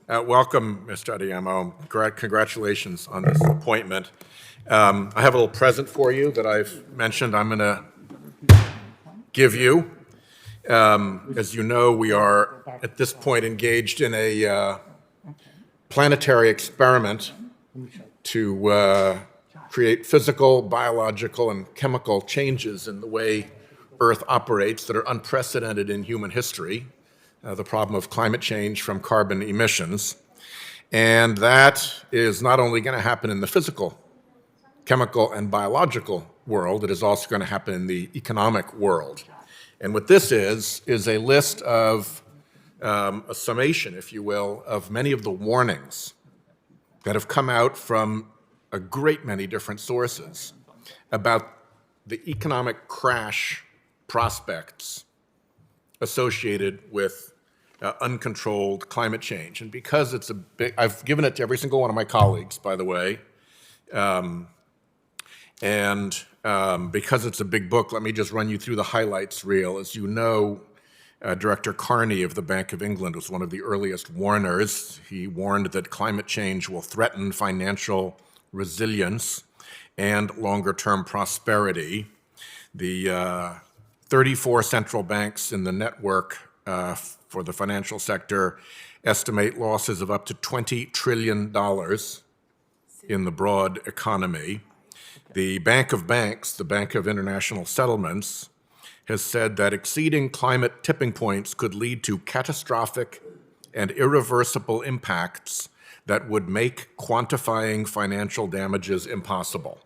Welcome, Mr. Adeyemo. Congratulations on this appointment. I have a little present for you that I've mentioned I'm going to give you. As you know, we are at this point engaged in a planetary experiment to create physical, biological, and chemical changes in the way Earth operates that are unprecedented in human history. The problem of climate change from carbon emissions. And that is not only going to happen in the physical, chemical, and biological world, it is also going to happen in the economic world. And what this is a list of, a summation, if you will, of many of the warnings that have come out from a great many different sources about the economic crash prospects associated with uncontrolled climate change. And because it's a big, I've given it to every single one of my colleagues, by the way, because it's a big book, let me just run you through the highlights reel. As you know, Director Carney of the Bank of England was one of the earliest warners. He warned that climate change will threaten financial resilience and longer-term prosperity. The 34 central banks in the network for the financial sector estimate losses of up to $20 trillion in the broad economy. The Bank of Banks, the Bank of International Settlements, has said that exceeding climate tipping points could lead to catastrophic and irreversible impacts that would make quantifying financial damages impossible.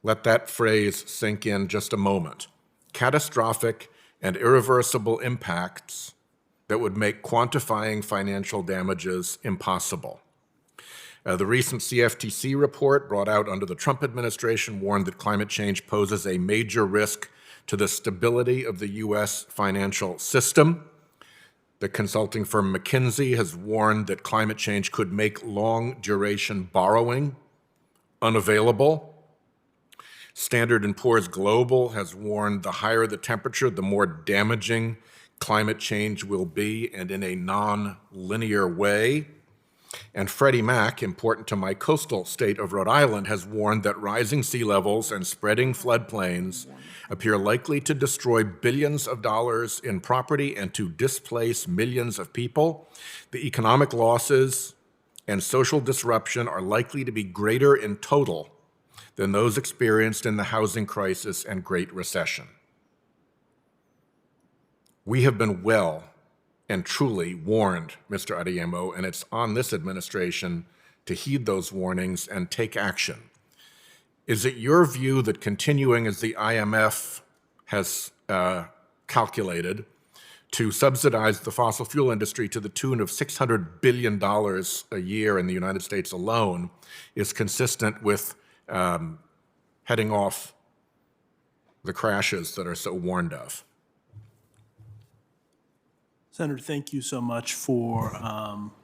Let that phrase sink in just a moment. Catastrophic and irreversible impacts that would make quantifying financial damages impossible. The recent CFTC report brought out under the Trump administration warned that climate change poses a major risk to the stability of the U.S. financial system. The consulting firm McKinsey has warned that climate change could make long-duration borrowing unavailable. Standard & Poor's Global has warned the higher the temperature, the more damaging climate change will be, and in a non-linear way. And Freddie Mac, important to my coastal state of Rhode Island, has warned that rising sea levels and spreading floodplains appear likely to destroy billions of dollars in property and to displace millions of people. The economic losses and social disruption are likely to be greater in total than those experienced in the housing crisis and Great Recession. We have been well and truly warned, Mr. Adeyemo, and it's on this administration to heed those warnings and take action. Is it your view that continuing as the IMF has calculated to subsidize the fossil fuel industry to the tune of $600 billion a year in the United States alone is consistent with heading off the crashes that are so warned of? Senator, thank you so much for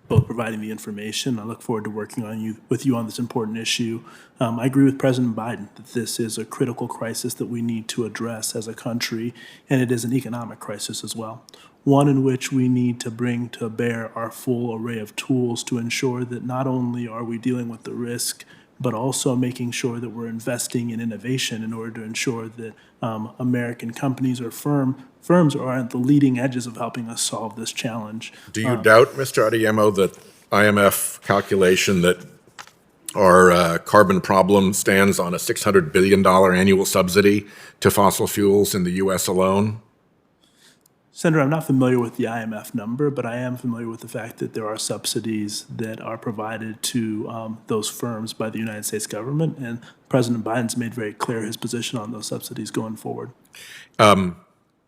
both providing the information. I look forward to working with you on this important issue. I agree with President Biden that this is a critical crisis that we need to address as a country, and it is an economic crisis as well. One in which we need to bring to bear our full array of tools to ensure that not only are we dealing with the risk, but also making sure that we're investing in innovation in order to ensure that American companies or firms are at the leading edges of helping us solve this challenge. Do you doubt, Mr. Adeyemo, that IMF calculation that our carbon problem stands on a $600 billion annual subsidy to fossil fuels in the U.S. alone? Senator, I'm not familiar with the IMF number, but I am familiar with the fact that there are subsidies that are provided to those firms by the United States government, and President Biden's made very clear his position on those subsidies going forward.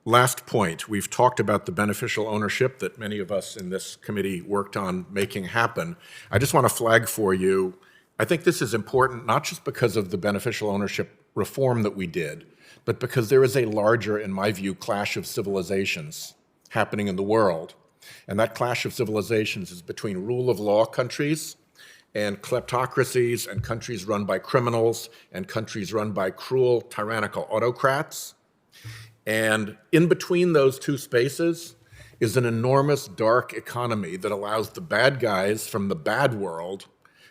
Last point, we've talked about the beneficial ownership that many of us in this committee worked on making happen. I just want to flag for you, I think this is important not just because of the beneficial ownership reform that we did, but because there is a larger, in my view, clash of civilizations happening in the world. And that clash of civilizations is between rule of law countries and kleptocracies and countries run by criminals and countries run by cruel, tyrannical autocrats. And in between those two spaces is an enormous dark economy that allows the bad guys from the bad world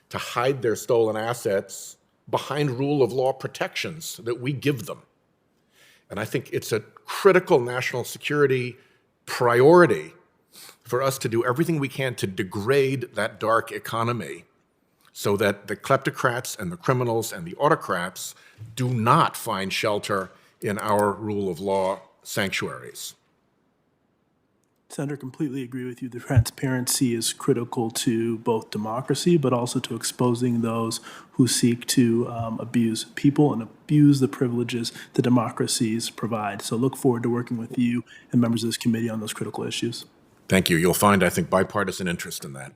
to hide their stolen assets behind rule of law protections that we give them. And I think it's a critical national security priority for us to do everything we can to degrade that dark economy so that the kleptocrats and the criminals and the autocrats do not find shelter in our rule of law sanctuaries. Senator, completely agree with you. The transparency is critical to both democracy, but also to exposing those who seek to abuse people and abuse the privileges that democracies provide. So look forward to working with you and members of this committee on those critical issues. Thank you. You'll find, I think, bipartisan interest in that.